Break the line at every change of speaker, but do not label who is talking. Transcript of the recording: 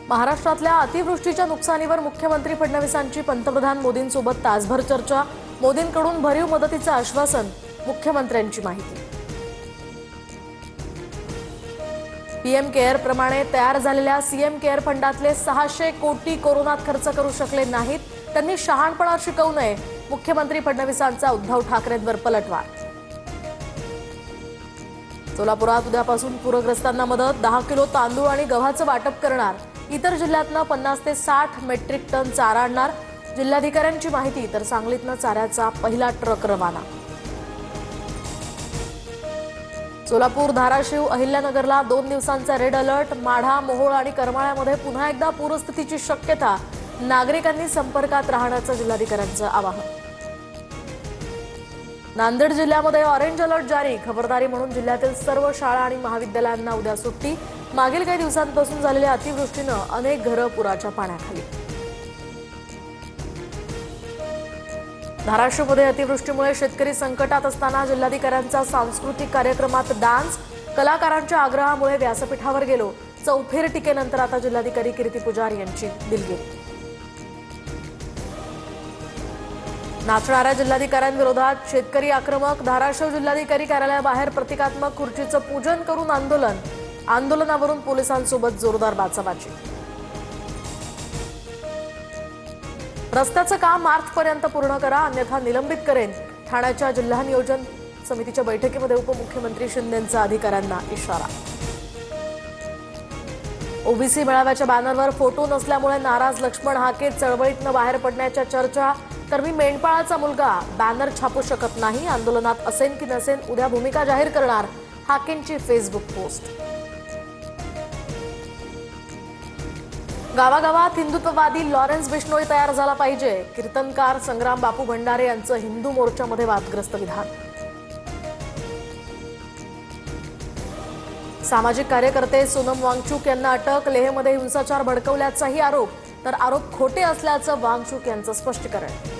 महाराष्ट्रातल्या अतिवृष्टीच्या नुकसानीवर मुख्यमंत्री फडणवीसांची पंतप्रधान मोदींसोबत तासभर चर्चा। मोदींकडून भरीव मदतीचं आश्वासन, मुख्यमंत्र्यांची माहिती। पीएम केअर प्रमाणे तयार झालेल्या सीएम केअर फंडातले 600 कोटी कोरोनात खर्च करू शकले नाहीत। त्यांनी शहाणपणा शिकवू नये, मुख्यमंत्री फडणवीसांचा उद्धव ठाकरेंवर पलटवार। सोलापुरात उद्यापासून पूरग्रस्तांना मदत, 10 किलो तांदूळ आणि गव्हाचं वाटप करणार। इतर जिल्ह्यातनं 50 ते 60 मेट्रिक टन चारा आणणार। जिल्हाधिकाऱ्यांची माहिती, तर सांगलीतनं चाऱ्याचा पहिला ट्रक रवाना। सोलापूर, धाराशिव, अहिल्यानगरला 2 दिवसांचा रेड अलर्ट। माढा, मोहोळ आणि करमाळ्यामध्ये पुन्हा एकदा पूरस्थितीची शक्यता। नागरिकांनी संपर्कात राहण्याचं जिल्हाधिकाऱ्यांचं आवाहन। नांदेड जिल्ह्यामध्ये ऑरेंज अलर्ट जारी। खबरदारी म्हणून जिल्ह्यातील सर्व शाळा आणि महाविद्यालयांना उद्या सुट्टी। मागील काही दिवसांपासून झालेल्या अतिवृष्टीनं अनेक घरं पुराच्या पाण्याखाली। धाराशिवमध्ये अतिवृष्टीमुळे शेतकरी संकटात असताना जिल्हाधिकाऱ्यांचा सांस्कृतिक कार्यक्रमात डान्स। कलाकारांच्या आग्रहामुळे व्यासपीठावर गेलो। चौफेर टीकेनंतर आता जिल्हाधिकारी कीर्ती पुजारी यांची दिलगिरी। नाचणाऱ्या जिल्हाधिकाऱ्यांविरोधात शेतकरी आक्रमक। धाराशिव जिल्हाधिकारी कार्यालयाबाहेर प्रतिकात्मक खुर्चीचं पूजन करून आंदोलन। आंदोलनावरून पोलिसांसोबत जोरदार बाचाबाची। रस्त्याचं काम मार्चपर्यंत पूर्ण करा, अन्यथा निलंबित करेन। ठाण्याच्या जिल्हा नियोजन समितीच्या बैठकीमध्ये उपमुख्यमंत्री शिंदेंचा अधिकाऱ्यांना इशारा। ओबीसी मेळाव्याच्या बॅनरवर फोटो नसल्यामुळे नाराज लक्ष्मण हाके। चळवळीतनं बाहेर पडण्याच्या चर्चा। तर मी मेंढपाळाचा मुलगा, बॅनर छापू शकत नाही। आंदोलनात असेन की नसेन, उद्या भूमिका जाहीर करणार। हाकेंची फेसबुक पोस्ट। गावागावात हिंदुत्ववादी लॉरेन्स बिश्नोई तयार झाला पाहिजे। कीर्तनकार संग्राम बापू भंडारे यांचं हिंदू मोर्चामध्ये वादग्रस्त विधान। सामाजिक कार्यकर्ते सोनम वांगचुक यांना अटक। लेहमध्ये हिंसाचार भडकवल्याचाही आरोप, तर आरोप खोटे असल्याचं वांगचुक यांचं स्पष्टीकरण।